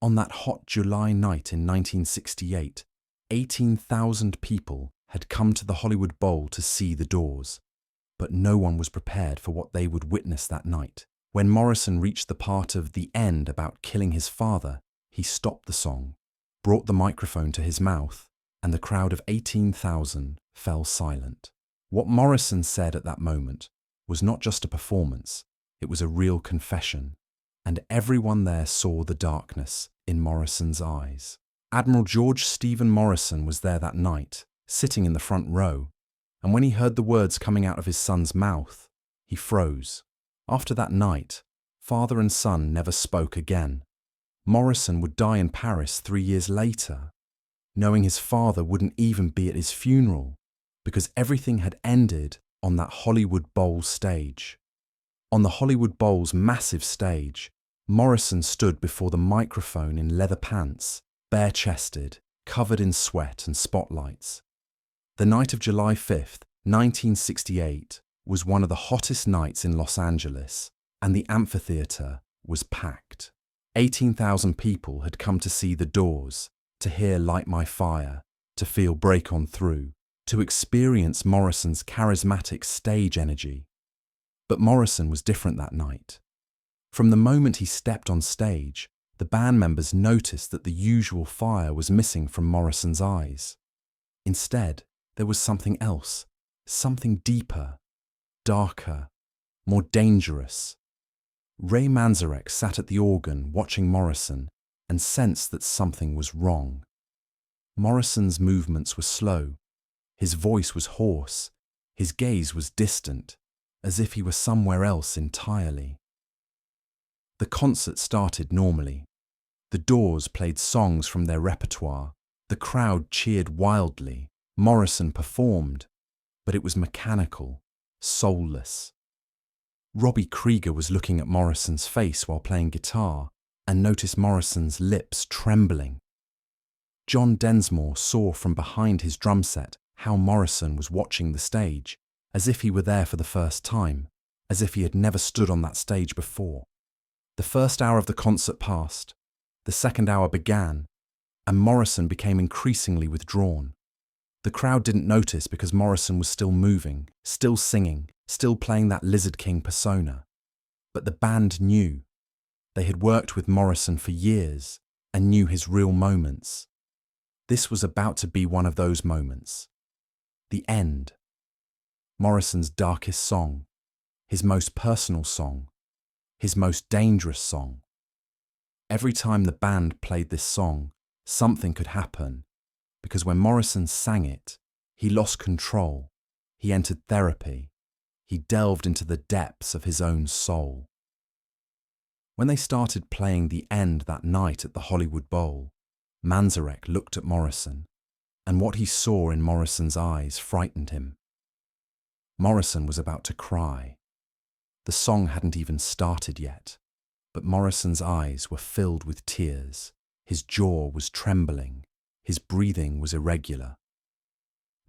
On that hot July night in 1968, 18,000 people had come to the Hollywood Bowl to see The Doors, but no one was prepared for what they would witness that night. When Morrison reached the part of the end about killing his father, he stopped the song, brought the microphone to his mouth, and the crowd of 18,000 fell silent. What Morrison said at that moment was not just a performance, it was a real confession, and everyone there saw the darkness in Morrison's eyes. Admiral George Stephen Morrison was there that night, sitting in the front row, and when he heard the words coming out of his son's mouth, he froze. After that night, father and son never spoke again. Morrison would die in Paris 3 years later, knowing his father wouldn't even be at his funeral, because everything had ended on that Hollywood Bowl stage. On the Hollywood Bowl's massive stage, Morrison stood before the microphone in leather pants, bare-chested, covered in sweat and spotlights. The night of July 5th, 1968, was one of the hottest nights in Los Angeles, and the amphitheater was packed. 18,000 people had come to see The Doors, to hear Light My Fire, to feel Break On Through, to experience Morrison's charismatic stage energy. But Morrison was different that night. From the moment he stepped on stage, the band members noticed that the usual fire was missing from Morrison's eyes. Instead, there was something else, something deeper, darker, more dangerous. Ray Manzarek sat at the organ watching Morrison and sensed that something was wrong. Morrison's movements were slow, his voice was hoarse, his gaze was distant, as if he were somewhere else entirely. The concert started normally. The Doors played songs from their repertoire. The crowd cheered wildly. Morrison performed, but it was mechanical, soulless. Robbie Krieger was looking at Morrison's face while playing guitar and noticed Morrison's lips trembling. John Densmore saw from behind his drum set how Morrison was watching the stage, as if he were there for the first time, as if he had never stood on that stage before. The first hour of the concert passed, the second hour began, and Morrison became increasingly withdrawn. The crowd didn't notice because Morrison was still moving, still singing, still playing that Lizard King persona. But the band knew. They had worked with Morrison for years and knew his real moments. This was about to be one of those moments. The end. Morrison's darkest song, his most personal song, his most dangerous song. Every time the band played this song, something could happen, because when Morrison sang it, he lost control, he entered therapy, he delved into the depths of his own soul. When they started playing the end that night at the Hollywood Bowl, Manzarek looked at Morrison, and what he saw in Morrison's eyes frightened him. Morrison was about to cry. The song hadn't even started yet, but Morrison's eyes were filled with tears, his jaw was trembling, his breathing was irregular.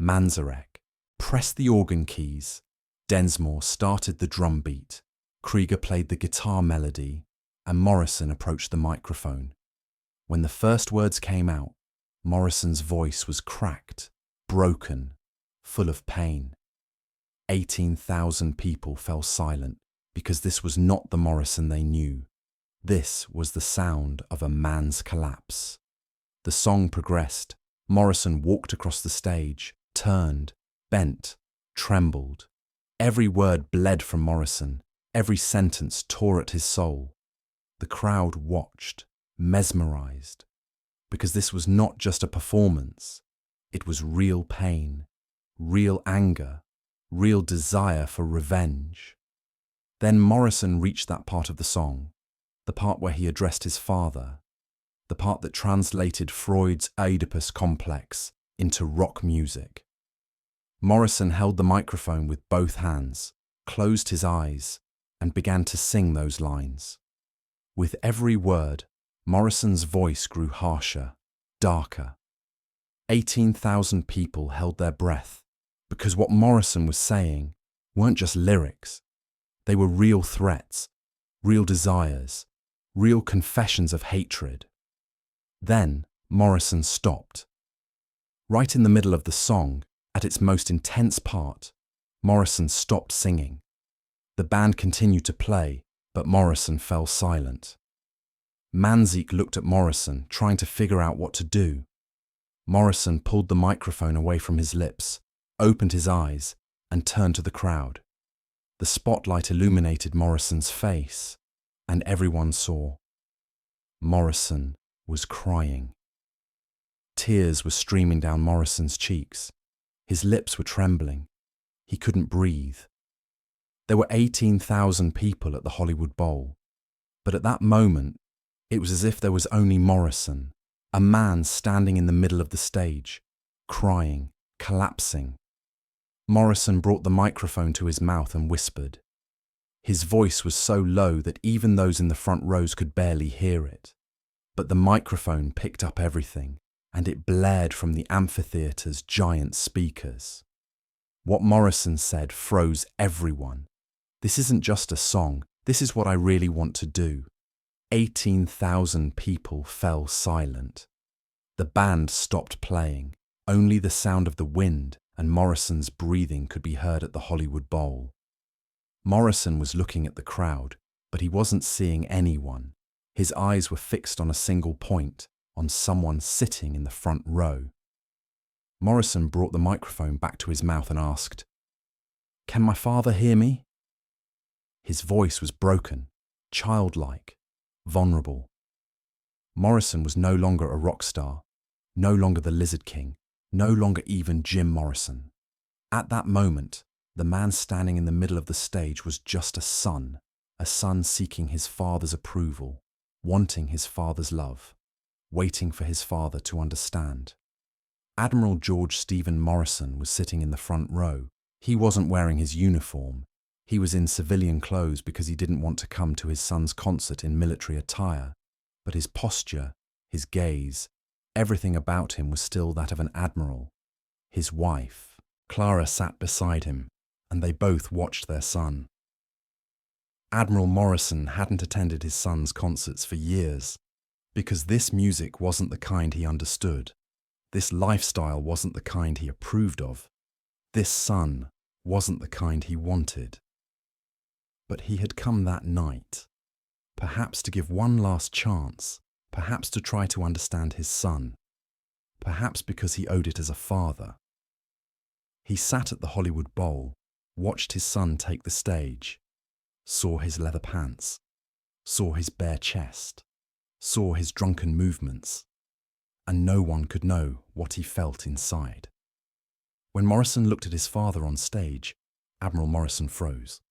Manzarek pressed the organ keys, Densmore started the drum beat, Krieger played the guitar melody, and Morrison approached the microphone. When the first words came out, Morrison's voice was cracked, broken, full of pain. 18,000 people fell silent because this was not the Morrison they knew. This was the sound of a man's collapse. The song progressed. Morrison walked across the stage, turned, bent, trembled. Every word bled from Morrison. Every sentence tore at his soul. The crowd watched, mesmerized, because this was not just a performance. It was real pain, real anger, real desire for revenge. Then Morrison reached that part of the song, the part where he addressed his father, the part that translated Freud's Oedipus complex into rock music. Morrison held the microphone with both hands, closed his eyes, and began to sing those lines. With every word, Morrison's voice grew harsher, darker. 18,000 people held their breath, because what Morrison was saying weren't just lyrics. They were real threats, real desires, real confessions of hatred. Then Morrison stopped. Right in the middle of the song, at its most intense part, Morrison stopped singing. The band continued to play, but Morrison fell silent. Manzik looked at Morrison, trying to figure out what to do. Morrison pulled the microphone away from his lips, opened his eyes, and turned to the crowd. The spotlight illuminated Morrison's face, and everyone saw. Morrison was crying. Tears were streaming down Morrison's cheeks. His lips were trembling. He couldn't breathe. There were 18,000 people at the Hollywood Bowl, but at that moment, it was as if there was only Morrison, a man standing in the middle of the stage, crying, collapsing. Morrison brought the microphone to his mouth and whispered. His voice was so low that even those in the front rows could barely hear it. But the microphone picked up everything, and it blared from the amphitheatre's giant speakers. What Morrison said froze everyone. This isn't just a song, this is what I really want to do. 18,000 people fell silent. The band stopped playing. Only the sound of the wind and Morrison's breathing could be heard at the Hollywood Bowl. Morrison was looking at the crowd, but he wasn't seeing anyone. His eyes were fixed on a single point, on someone sitting in the front row. Morrison brought the microphone back to his mouth and asked, "Can my father hear me?" His voice was broken, childlike, vulnerable. Morrison was no longer a rock star, no longer the Lizard King, no longer even Jim Morrison. At that moment, the man standing in the middle of the stage was just a son seeking his father's approval, wanting his father's love, waiting for his father to understand. Admiral George Stephen Morrison was sitting in the front row. He wasn't wearing his uniform. He was in civilian clothes because he didn't want to come to his son's concert in military attire, but his posture, his gaze, everything about him was still that of an admiral. His wife, Clara, sat beside him, and they both watched their son. Admiral Morrison hadn't attended his son's concerts for years, because this music wasn't the kind he understood. This lifestyle wasn't the kind he approved of. This son wasn't the kind he wanted. But he had come that night, perhaps to give one last chance, perhaps to try to understand his son, perhaps because he owed it as a father. He sat at the Hollywood Bowl, watched his son take the stage, saw his leather pants, saw his bare chest, saw his drunken movements, and no one could know what he felt inside. When Morrison looked at his father on stage, Admiral Morrison froze.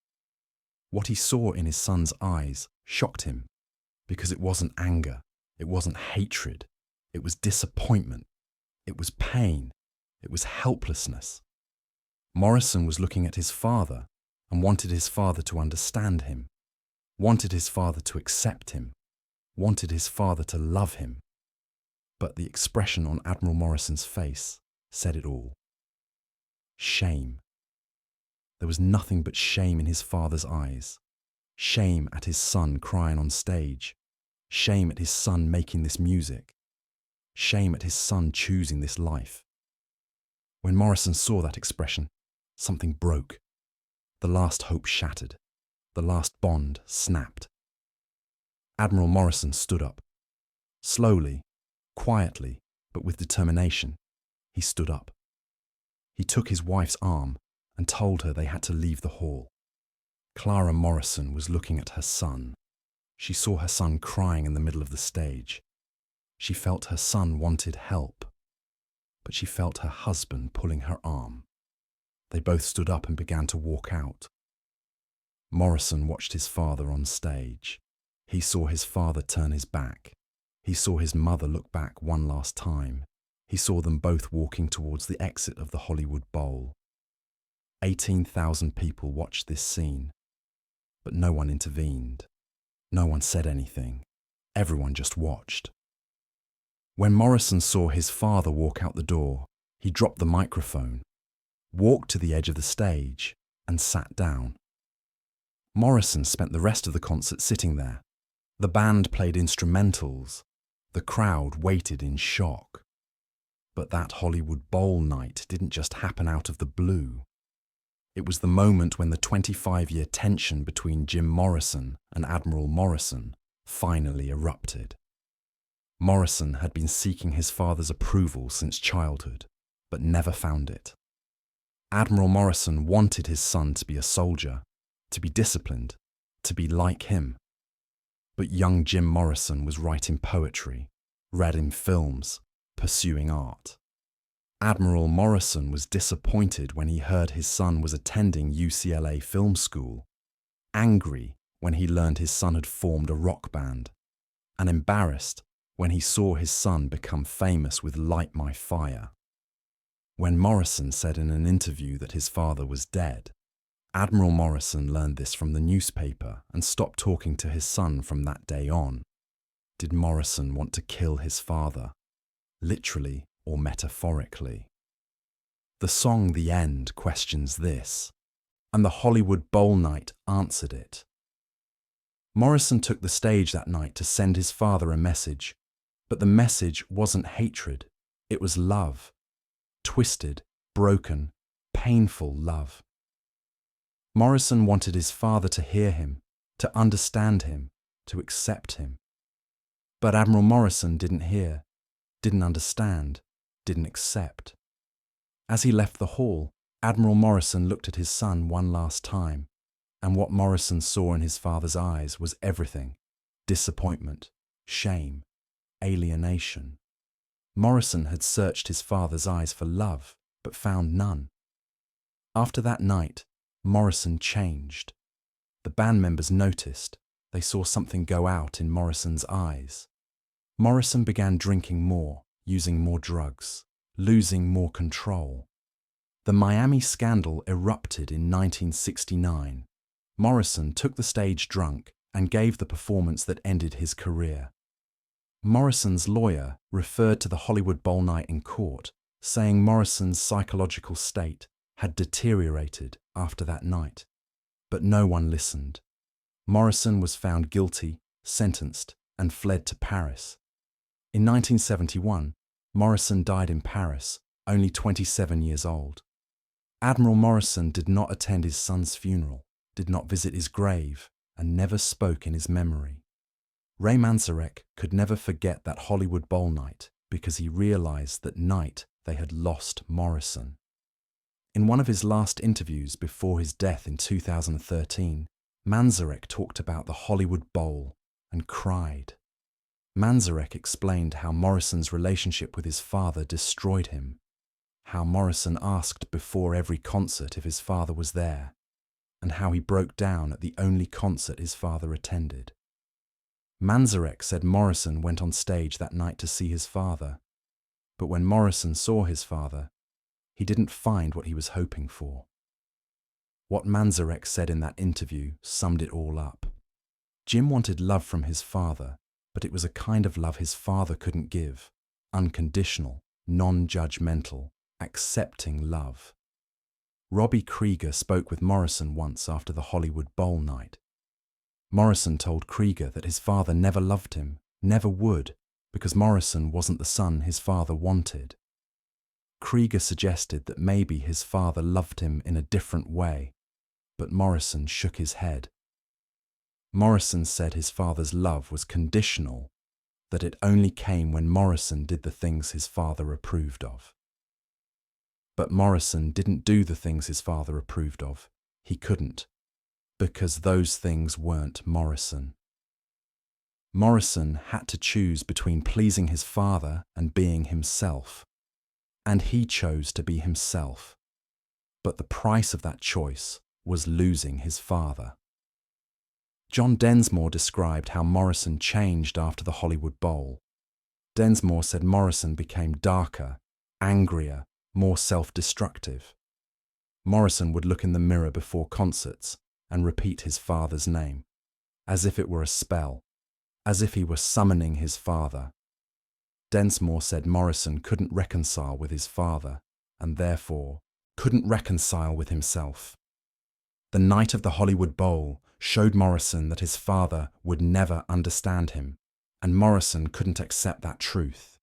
What he saw in his son's eyes shocked him, because it wasn't anger, it wasn't hatred, it was disappointment, it was pain, it was helplessness. Morrison was looking at his father and wanted his father to understand him, wanted his father to accept him, wanted his father to love him. But the expression on Admiral Morrison's face said it all. Shame. There was nothing but shame in his father's eyes. Shame at his son crying on stage. Shame at his son making this music. Shame at his son choosing this life. When Morrison saw that expression, something broke. The last hope shattered. The last bond snapped. Admiral Morrison stood up. Slowly, quietly, but with determination, he stood up. He took his wife's arm and told her they had to leave the hall. Clara Morrison was looking at her son. She saw her son crying in the middle of the stage. She felt her son wanted help, but she felt her husband pulling her arm. They both stood up and began to walk out. Morrison watched his father on stage. He saw his father turn his back. He saw his mother look back one last time. He saw them both walking towards the exit of the Hollywood Bowl. 18,000 people watched this scene, but no one intervened. No one said anything. Everyone just watched. When Morrison saw his father walk out the door, he dropped the microphone, walked to the edge of the stage, and sat down. Morrison spent the rest of the concert sitting there. The band played instrumentals. The crowd waited in shock. But that Hollywood Bowl night didn't just happen out of the blue. It was the moment when the 25-year tension between Jim Morrison and Admiral Morrison finally erupted. Morrison had been seeking his father's approval since childhood, but never found it. Admiral Morrison wanted his son to be a soldier, to be disciplined, to be like him. But young Jim Morrison was writing poetry, read in films, pursuing art. Admiral Morrison was disappointed when he heard his son was attending UCLA Film School, angry when he learned his son had formed a rock band, and embarrassed when he saw his son become famous with Light My Fire. When Morrison said in an interview that his father was dead, Admiral Morrison learned this from the newspaper and stopped talking to his son from that day on. Did Morrison want to kill his father, literally or metaphorically? The song The End questions this, and the Hollywood Bowl night answered it. Morrison took the stage that night to send his father a message, but the message wasn't hatred, it was love. Twisted, broken, painful love. Morrison wanted his father to hear him, to understand him, to accept him. But Admiral Morrison didn't hear, didn't understand, didn't accept. As he left the hall, Admiral Morrison looked at his son one last time, and what Morrison saw in his father's eyes was everything: disappointment, shame, alienation. Morrison had searched his father's eyes for love, but found none. After that night, Morrison changed. The band members noticed. They saw something go out in Morrison's eyes. Morrison began drinking more, using more drugs, losing more control. The Miami scandal erupted in 1969. Morrison took the stage drunk and gave the performance that ended his career. Morrison's lawyer referred to the Hollywood Bowl night in court, saying Morrison's psychological state had deteriorated after that night. But no one listened. Morrison was found guilty, sentenced, and fled to Paris. In 1971, Morrison died in Paris, only 27 years old. Admiral Morrison did not attend his son's funeral, did not visit his grave, and never spoke in his memory. Ray Manzarek could never forget that Hollywood Bowl night because he realized that night they had lost Morrison. In one of his last interviews before his death in 2013, Manzarek talked about the Hollywood Bowl and cried. Manzarek explained how Morrison's relationship with his father destroyed him, how Morrison asked before every concert if his father was there, and how he broke down at the only concert his father attended. Manzarek said Morrison went on stage that night to see his father, but when Morrison saw his father, he didn't find what he was hoping for. What Manzarek said in that interview summed it all up. Jim wanted love from his father, but it was a kind of love his father couldn't give, unconditional, non-judgmental, accepting love. Robbie Krieger spoke with Morrison once after the Hollywood Bowl night. Morrison told Krieger that his father never loved him, never would, because Morrison wasn't the son his father wanted. Krieger suggested that maybe his father loved him in a different way, but Morrison shook his head. Morrison said his father's love was conditional, that it only came when Morrison did the things his father approved of. But Morrison didn't do the things his father approved of. He couldn't, because those things weren't Morrison. Morrison had to choose between pleasing his father and being himself, and he chose to be himself. But the price of that choice was losing his father. John Densmore described how Morrison changed after the Hollywood Bowl. Densmore said Morrison became darker, angrier, more self-destructive. Morrison would look in the mirror before concerts and repeat his father's name, as if it were a spell, as if he were summoning his father. Densmore said Morrison couldn't reconcile with his father, and therefore couldn't reconcile with himself. The night of the Hollywood Bowl showed Morrison that his father would never understand him, and Morrison couldn't accept that truth.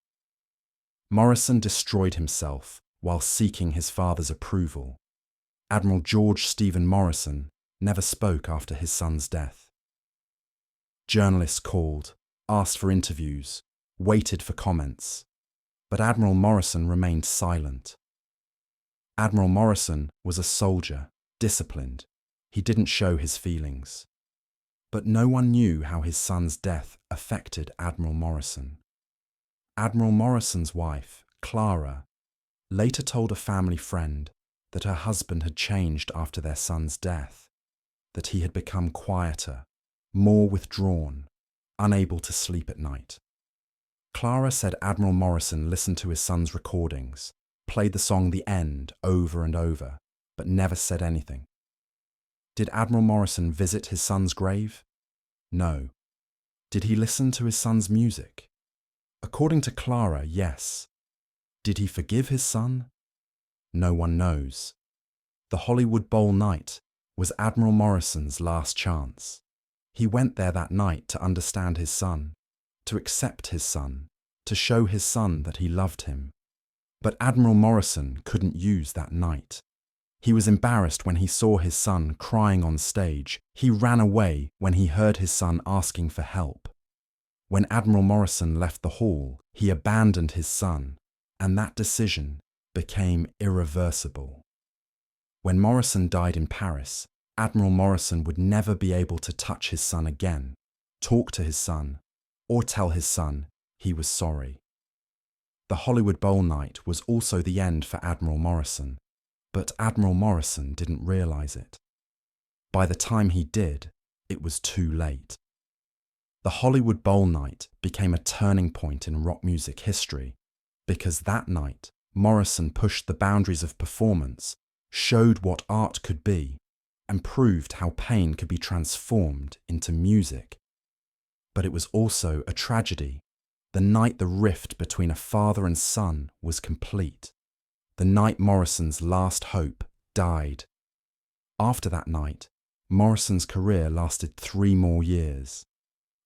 Morrison destroyed himself while seeking his father's approval. Admiral George Stephen Morrison never spoke after his son's death. Journalists called, asked for interviews, waited for comments, but Admiral Morrison remained silent. Admiral Morrison was a soldier, disciplined. He didn't show his feelings. But no one knew how his son's death affected Admiral Morrison. Admiral Morrison's wife, Clara, later told a family friend that her husband had changed after their son's death, that he had become quieter, more withdrawn, unable to sleep at night. Clara said Admiral Morrison listened to his son's recordings, played the song The End over and over, but never said anything. Did Admiral Morrison visit his son's grave? No. Did he listen to his son's music? According to Clara, yes. Did he forgive his son? No one knows. The Hollywood Bowl night was Admiral Morrison's last chance. He went there that night to understand his son, to accept his son, to show his son that he loved him. But Admiral Morrison couldn't use that night. He was embarrassed when he saw his son crying on stage. He ran away when he heard his son asking for help. When Admiral Morrison left the hall, he abandoned his son, and that decision became irreversible. When Morrison died in Paris, Admiral Morrison would never be able to touch his son again, talk to his son, or tell his son he was sorry. The Hollywood Bowl night was also the end for Admiral Morrison, but Admiral Morrison didn't realize it. By the time he did, it was too late. The Hollywood Bowl night became a turning point in rock music history because that night Morrison pushed the boundaries of performance, showed what art could be, and proved how pain could be transformed into music. But it was also a tragedy. The night the rift between a father and son was complete. The night Morrison's last hope died. After that night, Morrison's career lasted 3 more years.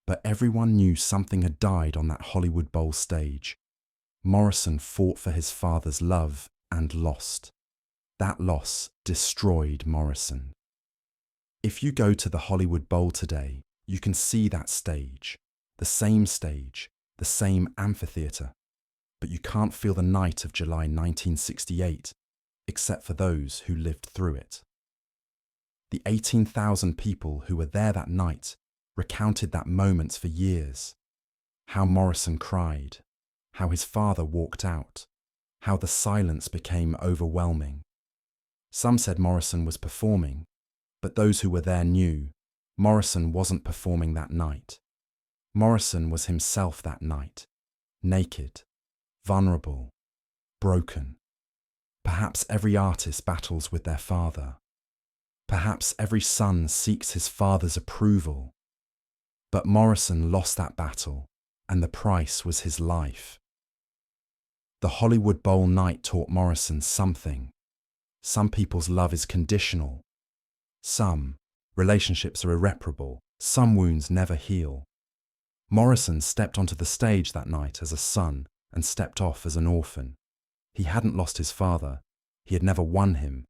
But everyone knew something had died on that Hollywood Bowl stage. Morrison fought for his father's love and lost. That loss destroyed Morrison. If you go to the Hollywood Bowl today, you can see that stage, the same amphitheatre, but you can't feel the night of July 1968, except for those who lived through it. The 18,000 people who were there that night recounted that moment for years. How Morrison cried, how his father walked out, how the silence became overwhelming. Some said Morrison was performing, but those who were there knew Morrison wasn't performing that night. Morrison was himself that night, naked, vulnerable, broken. Perhaps every artist battles with their father. Perhaps every son seeks his father's approval. But Morrison lost that battle, and the price was his life. The Hollywood Bowl night taught Morrison something. Some people's love is conditional. Some relationships are irreparable. Some wounds never heal. Morrison stepped onto the stage that night as a son and stepped off as an orphan. He hadn't lost his father. He had never won him,